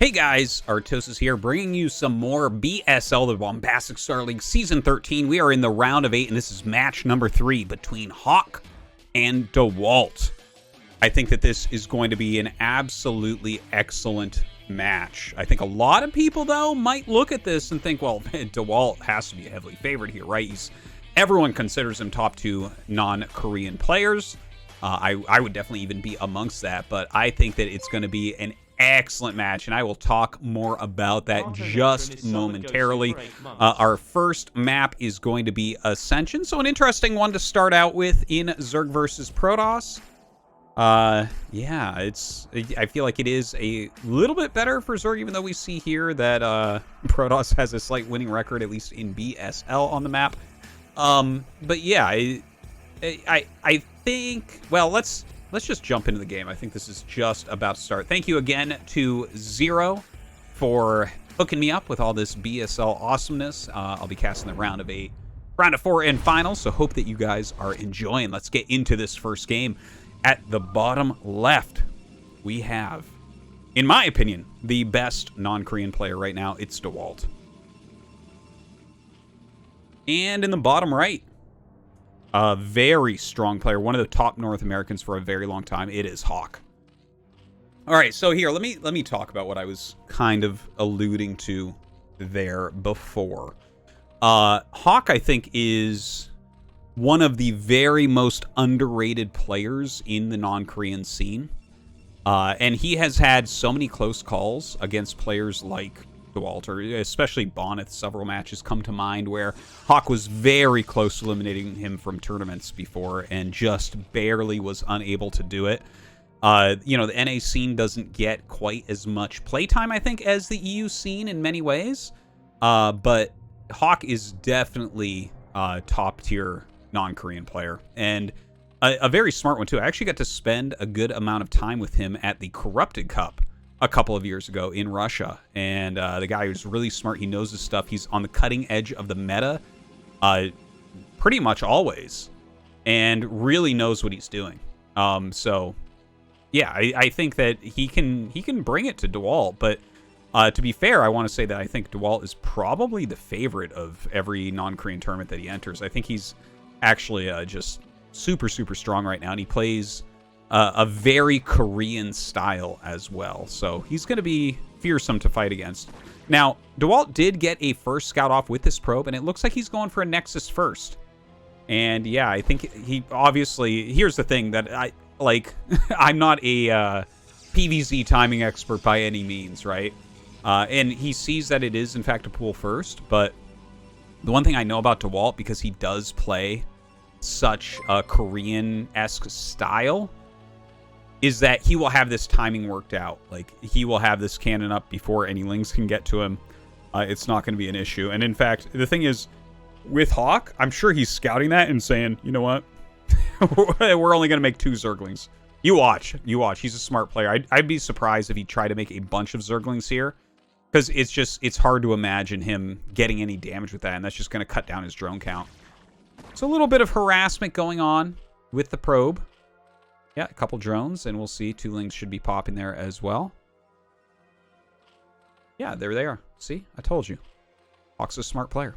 Hey guys, Artosis here, bringing you some more BSL, the Bombastic StarLeague Season 13. We are in the round of 8, and this is match number 3 between Hawk and Dewalt. I think that this is going to be an absolutely excellent match. I think a lot of people, though, might look at this and think, well, Dewalt has to be heavily favored here, right? Everyone considers him top 2 non-Korean players. I would definitely even be amongst that, but I think that it's going to be an excellent match, and I will talk more about that just momentarily. Our first map is going to be Ascension, so an interesting one to start out with in Zerg versus Protoss. Yeah, I feel like it is a little bit better for Zerg, even though we see here that Protoss has a slight winning record, at least in BSL on the map. But yeah, I think, well, let's just jump into the game. I think this is just about to start. Thank you again to Zero for hooking me up with all this BSL awesomeness. I'll be casting the round of 8, round of 4 and finals, so hope that you guys are enjoying. Let's get into this first game. At the bottom left, we have, in my opinion, the best non-Korean player right now. It's Dewalt. And in the bottom right, a very strong player, one of the top North Americans for a very long time. It is Hawk. All right, so here, let me talk about what I was kind of alluding to there before. Hawk, I think, is one of the very most underrated players in the non-Korean scene. And he has had so many close calls against players like Dewalt, or especially Bonneth. Several matches come to mind where Hawk was very close to eliminating him from tournaments before and just barely was unable to do it. You know, the NA scene doesn't get quite as much playtime, I think, as the EU scene in many ways. But Hawk is definitely a top-tier non-Korean player, and a very smart one, too. I actually got to spend a good amount of time with him at the Corrupted Cup a couple of years ago in Russia, and the guy is really smart. He knows his stuff. He's on the cutting edge of the meta pretty much always, and really knows what he's doing. So yeah, I think that he can bring it to Dewalt, but to be fair, I want to say that I think Dewalt is probably the favorite of every non-Korean tournament that he enters. I think he's actually just super strong right now, and he plays a very Korean style as well. So he's going to be fearsome to fight against. Now, Dewalt did get a first scout off with this probe, and it looks like he's going for a Nexus first. And yeah, I think he obviously, here's the thing that I'm not a PvZ timing expert by any means, right? And he sees that it is in fact a pool first, but the one thing I know about Dewalt, because he does play such a Korean-esque style, is that he will have this timing worked out. Like, he will have this cannon up before any lings can get to him. It's not going to be an issue. And in fact, the thing is, with Hawk, I'm sure he's scouting that and saying, you know what? We're only going to make 2 Zerglings. You watch. He's a smart player. I'd be surprised if he tried to make a bunch of Zerglings here, because it's hard to imagine him getting any damage with that, and that's just going to cut down his drone count. So a little bit of harassment going on with the probe. Yeah, a couple drones, and we'll see 2 lings should be popping there as well. Yeah, there they are. See? I told you. Hawk's a smart player.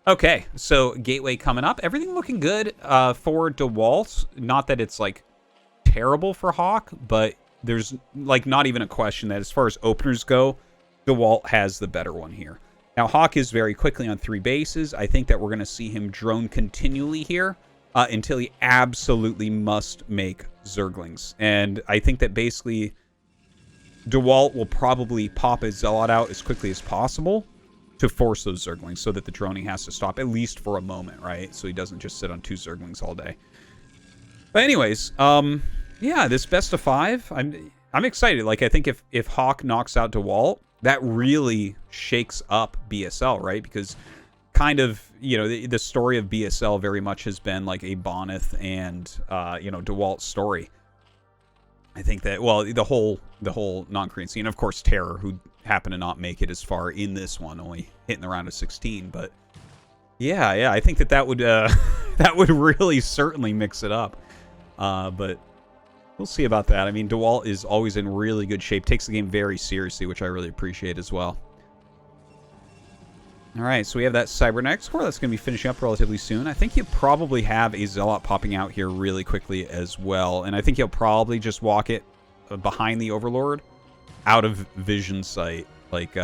Okay, so gateway coming up. Everything looking good for Dewalt. Not that it's, like, terrible for Hawk, but there's, like, not even a question that as far as openers go, Dewalt has the better one here. Now, Hawk is very quickly on 3 bases. I think that we're going to see him drone continually here until he absolutely must make Zerglings. And I think that basically Dewalt will probably pop his Zealot out as quickly as possible to force those Zerglings so that the droning has to stop, at least for a moment, right? So he doesn't just sit on 2 Zerglings all day. But anyways, yeah, this best of 5, I'm excited. Like, I think if Hawk knocks out Dewalt, that really shakes up BSL, right? Because kind of, you know, the story of BSL very much has been like a Bonneth and, you know, Dewalt story. I think that, well, the whole non-Korean scene, of course, Terror, who happened to not make it as far in this one, only hitting the round of 16. But yeah, I think that would that would really certainly mix it up. But We'll see about that. I mean, Dewalt is always in really good shape. Takes the game very seriously, which I really appreciate as well. All right, so we have that Cybernetics core. That's going to be finishing up relatively soon. I think he'll probably have a Zealot popping out here really quickly as well. And I think he'll probably just walk it behind the Overlord out of vision sight. Like,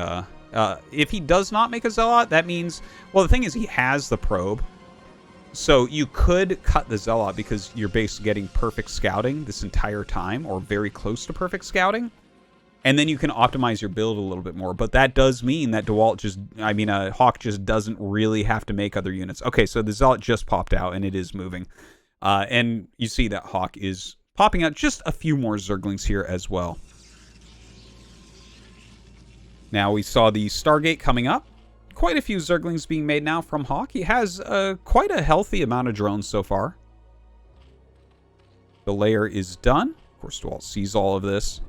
if he does not make a Zealot, that means... Well, the thing is, he has the probe. So you could cut the Zealot because you're basically getting perfect scouting this entire time, or very close to perfect scouting. And then you can optimize your build a little bit more. But that does mean that Dewalt just... I mean, Hawk just doesn't really have to make other units. Okay, so the Zealot just popped out, and it is moving. And you see that Hawk is popping out just a few more Zerglings here as well. Now, we saw the Stargate coming up. Quite a few Zerglings being made now from Hawk. He has quite a healthy amount of drones so far. The layer is done. Of course, Dewalt sees all of this.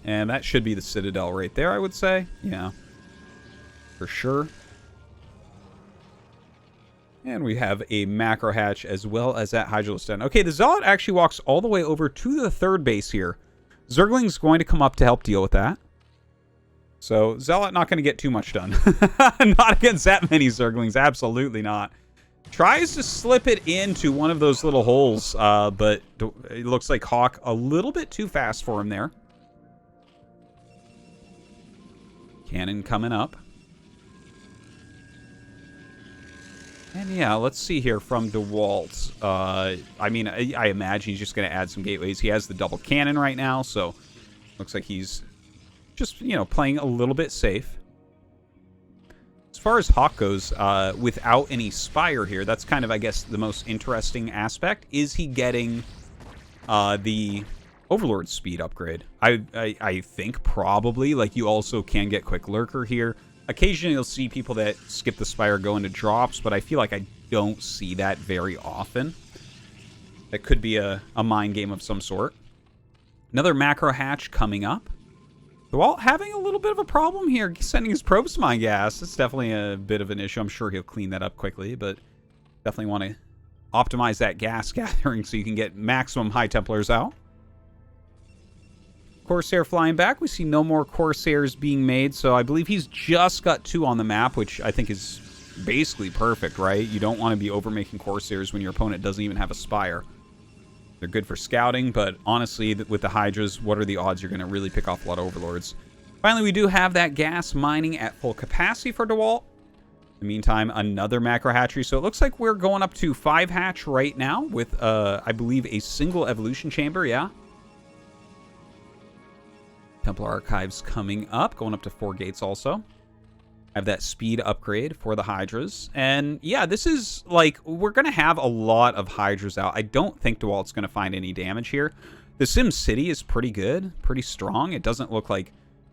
And that should be the Citadel right there, I would say. Yeah, for sure. And we have a macro hatch as well as that Hydralisk Den. Okay, the Zealot actually walks all the way over to the third base here. Zergling's going to come up to help deal with that. So, Zealot not going to get too much done. Not against that many Zerglings. Absolutely not. Tries to slip it into one of those little holes, but it looks like Hawk a little bit too fast for him there. Cannon coming up. And yeah, let's see here from Dewalt. I mean, I imagine he's just going to add some gateways. He has the double cannon right now, so looks like he's just, you know, playing a little bit safe. As far as Hawk goes, without any Spire here, that's kind of, I guess, the most interesting aspect. Is he getting the Overlord speed upgrade? I think probably. Like, you also can get Quick Lurker here. Occasionally, you'll see people that skip the Spire go into drops, but I feel like I don't see that very often. That could be a mind game of some sort. Another macro hatch coming up. Dewalt having a little bit of a problem here, sending his probes to mine gas. It's definitely a bit of an issue. I'm sure he'll clean that up quickly, but definitely want to optimize that gas gathering so you can get maximum High Templars out. Corsair flying back. We see no more Corsairs being made, so I believe he's just got 2 on the map, which I think is basically perfect, right? You don't want to be overmaking Corsairs when your opponent doesn't even have a Spire. They're good for scouting, but honestly, with the Hydras, what are the odds you're going to really pick off a lot of Overlords? Finally, we do have that gas mining at full capacity for Dewalt. In the meantime, another macro hatchery. So it looks like we're going up to 5 hatch right now with, I believe, a single evolution chamber, yeah? Templar Archives coming up, going up to 4 gates also. I have that speed upgrade for the Hydras. And yeah, this is like, we're going to have a lot of Hydras out. I don't think Dewalt's going to find any damage here. The Sim City is pretty good, pretty strong. It doesn't look like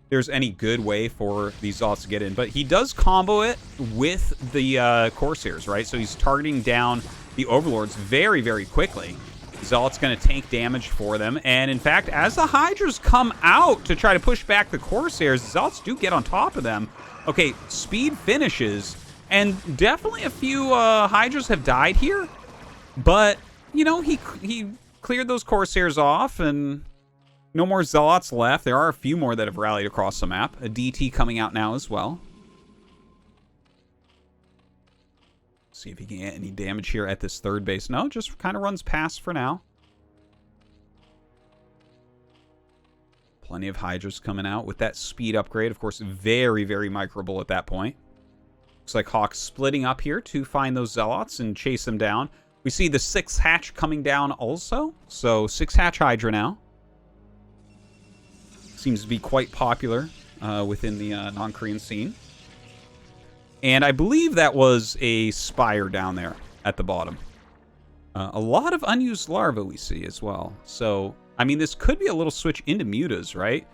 there's any good way for these Zealots to get in. But he does combo it with the Corsairs, right? So he's targeting down the Overlords very, very quickly. Zealot's going to tank damage for them. And in fact, as the Hydras come out to try to push back the Corsairs, Zealots do get on top of them. Okay, speed finishes, and definitely a few Hydras have died here. But, you know, he cleared those Corsairs off, and no more Zealots left. There are a few more that have rallied across the map. A DT coming out now as well. See if he can get any damage here at this third base. No, just kind of runs past for now. Plenty of Hydras coming out with that speed upgrade. Of course, very, very microable at that point. Looks like Hawk splitting up here to find those Zealots and chase them down. We see the 6 hatch coming down also. So 6 hatch Hydra now. Seems to be quite popular within the non-Korean scene. And I believe that was a Spire down there at the bottom. A lot of unused larvae we see as well. So, I mean, this could be a little switch into mutas, right?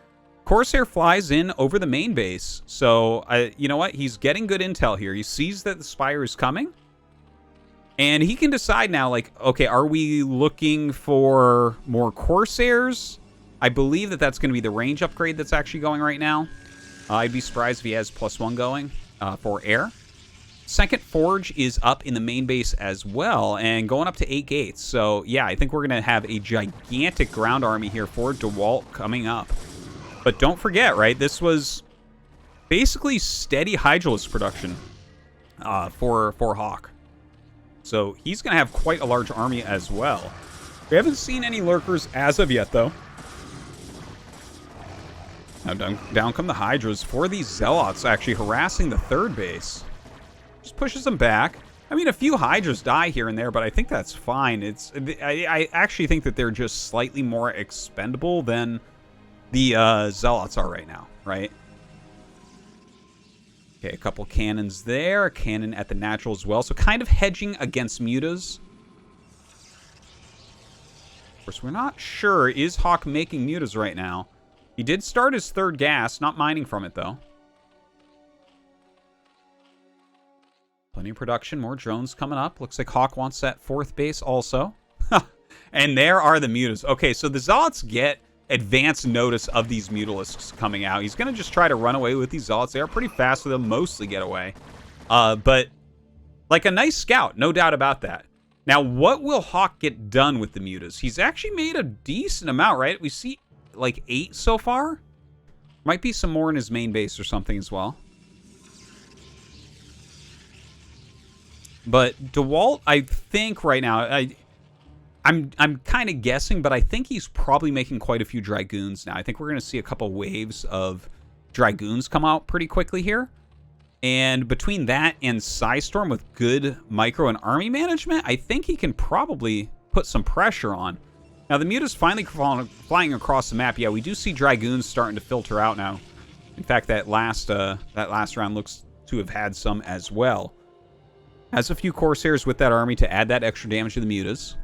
Corsair flies in over the main base. So, you know what? He's getting good intel here. He sees that the Spire is coming. And he can decide now, like, okay, are we looking for more Corsairs? I believe that that's going to be the range upgrade that's actually going right now. I'd be surprised if he has +1 going for air. Second Forge is up in the main base as well, and going up to 8 gates. So, yeah, I think we're going to have a gigantic ground army here for Dewalt coming up. But don't forget, right, this was basically steady Hydralisk production for Hawk. So he's going to have quite a large army as well. We haven't seen any lurkers as of yet, though. Now down come the Hydras for these Zealots, actually harassing the third base. Just pushes them back. I mean, a few Hydras die here and there, but I think that's fine. I actually think that they're just slightly more expendable than the Zealots are right now, right? Okay, a couple cannons there. A cannon at the natural as well. So kind of hedging against mutas. Of course, we're not sure. Is Hawk making mutas right now? He did start his third gas. Not mining from it, though. Plenty of production. More drones coming up. Looks like Hawk wants that fourth base also. And there are the mutas. Okay, so the Zealots get advance notice of these Mutalisks coming out. He's going to just try to run away with these Zealots. They are pretty fast, so they'll mostly get away. But like a nice scout, no doubt about that. Now, what will Hawk get done with the mutas? He's actually made a decent amount, right? We see like 8 so far. Might be some more in his main base or something as well. But Dewalt, I think right now, I'm kind of guessing, but I think he's probably making quite a few Dragoons now. I think we're going to see a couple waves of Dragoons come out pretty quickly here. And between that and Psystorm with good micro and army management, I think he can probably put some pressure on. Now, the Muta's finally flying across the map. Yeah, we do see Dragoons starting to filter out now. In fact, that last round looks to have had some as well. Has a few Corsairs with that army to add that extra damage to the Mutas.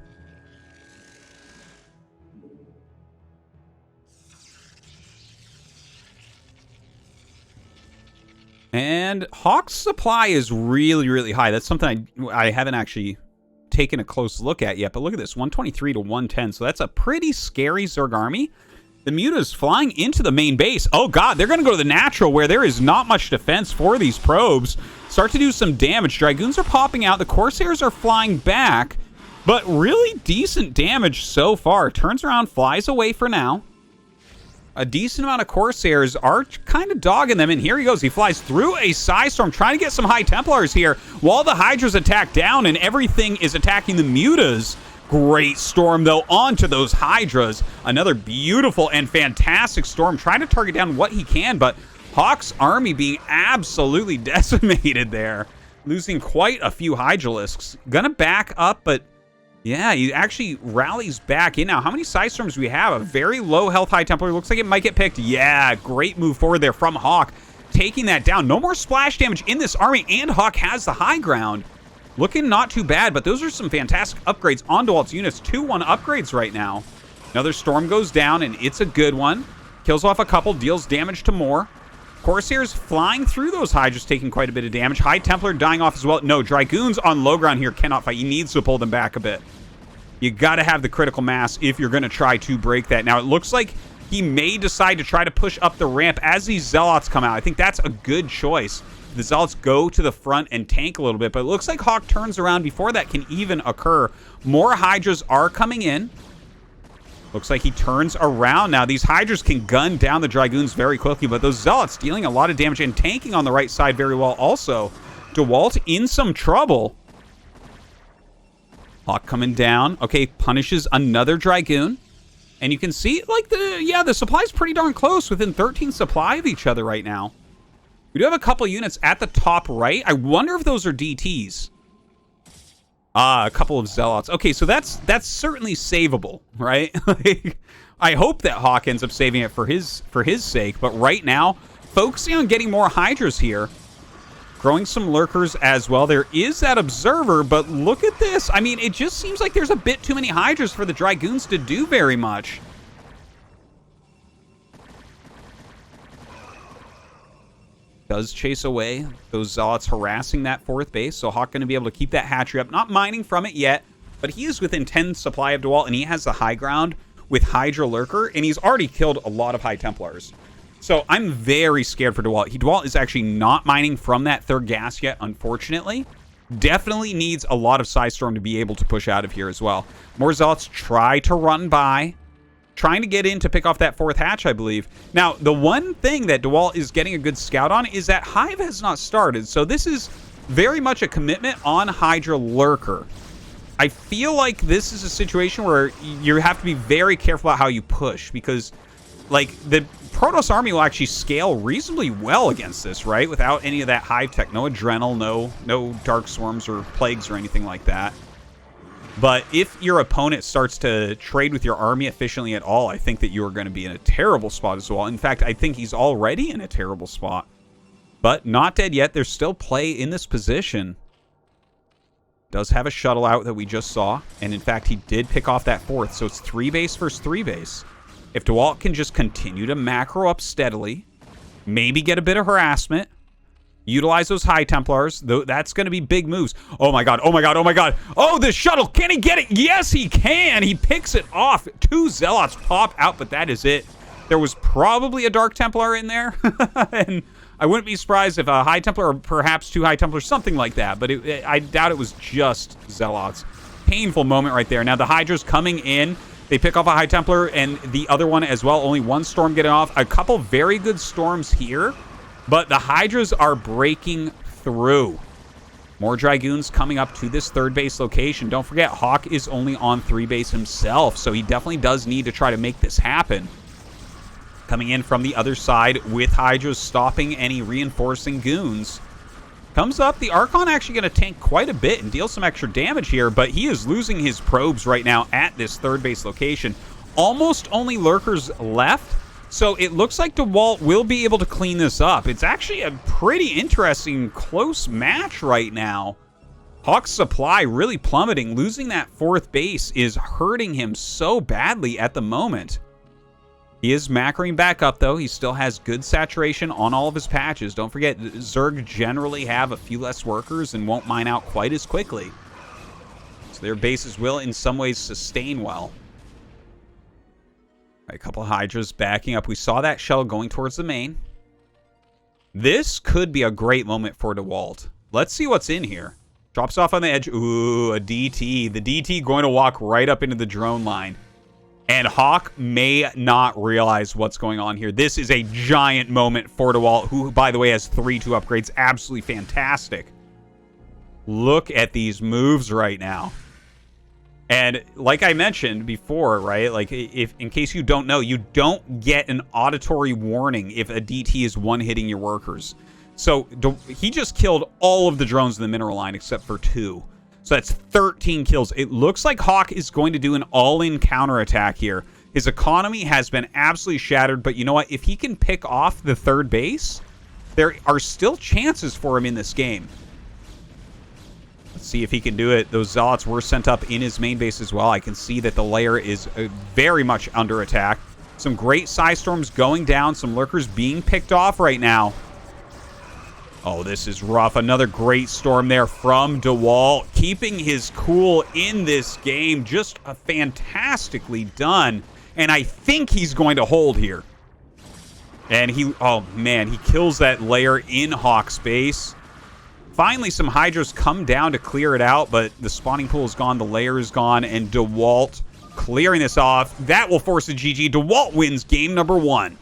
And Hawk's supply is really, really high. That's something I haven't actually taken a close look at yet. But look at this, 123 to 110. So that's a pretty scary Zerg army. The Muta's flying into the main base. Oh, God, they're going to go to the natural where there is not much defense for these probes. Start to do some damage. Dragoons are popping out. The Corsairs are flying back. But really decent damage so far. Turns around, flies away for now. A decent amount of Corsairs are kind of dogging them, and here he goes. He flies through a Psystorm, trying to get some High Templars here, while the Hydras attack down, and everything is attacking the Mutas. Great storm, though, onto those Hydras. Another beautiful and fantastic storm, trying to target down what he can, but Hawk's army being absolutely decimated there. Losing quite a few Hydralisks. Gonna back up, but yeah, he actually rallies back in now. How many Psystorms do we have? A very low health High Templar. Looks like it might get picked. Yeah, great move forward there from Hawk. Taking that down. No more splash damage in this army, and Hawk has the high ground. Looking not too bad, but those are some fantastic upgrades on Dewalt's units. 2-1 upgrades right now. Another storm goes down, and it's a good one. Kills off a couple, deals damage to more. Corsairs flying through those Hydras, taking quite a bit of damage. High Templar dying off as well. No, Dragoons on low ground here cannot fight. He needs to pull them back a bit. You got to have the critical mass if you're going to try to break that. Now, it looks like he may decide to try to push up the ramp as these Zealots come out. I think that's a good choice. The Zealots go to the front and tank a little bit, but it looks like Hawk turns around before that can even occur. More Hydras are coming in. Looks like he turns around now. These Hydras can gun down the Dragoons very quickly, but those Zealots dealing a lot of damage and tanking on the right side very well also. Dewalt in some trouble. Hawk coming down. Okay, punishes another Dragoon. And you can see, like, the supply's pretty darn close, within 13 supply of each other right now. We do have a couple units at the top right. I wonder if those are DTs. A couple of Zealots. Okay, so that's certainly savable, right? I hope that Hawk ends up saving it for his sake, but right now, focusing on getting more Hydras here. Growing some lurkers as well. There is that observer, but look at this. I mean, it just seems like there's a bit too many Hydras for the Dragoons to do very much. Does chase away those Zealots harassing that fourth base, so Hawk going to be able to keep that hatchery up. Not mining from it yet, but he is within 10 supply of Dewalt, and he has the high ground with Hydra Lurker, and he's already killed a lot of High Templars. So I'm very scared for Dewalt. Dewalt is actually not mining from that third gas yet, unfortunately. Definitely needs a lot of Psystorm to be able to push out of here as well. More Zealots try to run by, trying to get in to pick off that fourth hatch, I believe. Now, the one thing that Dewalt is getting a good scout on is that Hive has not started. So this is very much a commitment on Hydra Lurker. I feel like this is a situation where you have to be very careful about how you push, because like the Protoss army will actually scale reasonably well against this, right? Without any of that Hive tech, no Adrenal, no Dark Swarms or Plagues or anything like that. But if your opponent starts to trade with your army efficiently at all, I think that you are going to be in a terrible spot as well. In fact, I think he's already in a terrible spot. But not dead yet. There's still play in this position. Does have a shuttle out that we just saw. And in fact, he did pick off that fourth. So it's 3 base versus 3 base. If Dewalt can just continue to macro up steadily, maybe get a bit of harassment, utilize those High Templars, that's going to be big moves. Oh my god, oh my god, oh my god. Oh, the shuttle, can he get it? Yes, he can. He picks it off. 2 Zealots pop out, but that is it. There was probably a Dark Templar in there. And I wouldn't be surprised if a High Templar or perhaps 2 High Templars, something like that. But I doubt it was just Zealots. Painful moment right there. Now the Hydra's coming in. They pick off a High Templar and the other one as well. Only 1 storm getting off. A couple very good storms here. But the Hydras are breaking through. More Dragoons coming up to this 3rd base location. Don't forget, Hawk is only on 3 base himself. So he definitely does need to try to make this happen. Coming in from the other side with Hydras stopping any reinforcing goons. Comes up, the Archon actually going to tank quite a bit and deal some extra damage here, but he is losing his probes right now at this 3rd base location. Almost only lurkers left, so it looks like Dewalt will be able to clean this up. It's actually a pretty interesting, close match right now. Hawk's supply really plummeting. Losing that 4th base is hurting him so badly at the moment. He is macroing back up, though. He still has good saturation on all of his patches. Don't forget, Zerg generally have a few less workers and won't mine out quite as quickly. So their bases will, in some ways, sustain well. A couple Hydras backing up. We saw that shell going towards the main. This could be a great moment for Dewalt. Let's see what's in here. Drops off on the edge. Ooh, a DT. The DT going to walk right up into the drone line. And Hawk may not realize what's going on here. This is a giant moment for Dewalt, who, by the way, has 3-2 upgrades. Absolutely fantastic. Look at these moves right now. And like I mentioned before, right? Like, if in case you don't know, you don't get an auditory warning if a DT is one-hitting your workers. So he just killed all of the drones in the mineral line except for 2. So that's 13 kills. It looks like Hawk is going to do an all-in counterattack here. His economy has been absolutely shattered, but you know what? If he can pick off the 3rd base, there are still chances for him in this game. Let's see if he can do it. Those Zealots were sent up in his main base as well. I can see that the layer is very much under attack. Some great Psystorms going down. Some Lurkers being picked off right now. Oh, this is rough. Another great storm there from Dewalt. Keeping his cool in this game. Just fantastically done. And I think he's going to hold here. And oh man, he kills that layer in Hawk's base. Finally, some Hydras come down to clear it out, but the spawning pool is gone, the layer is gone, and Dewalt clearing this off. That will force a GG. Dewalt wins game number 1.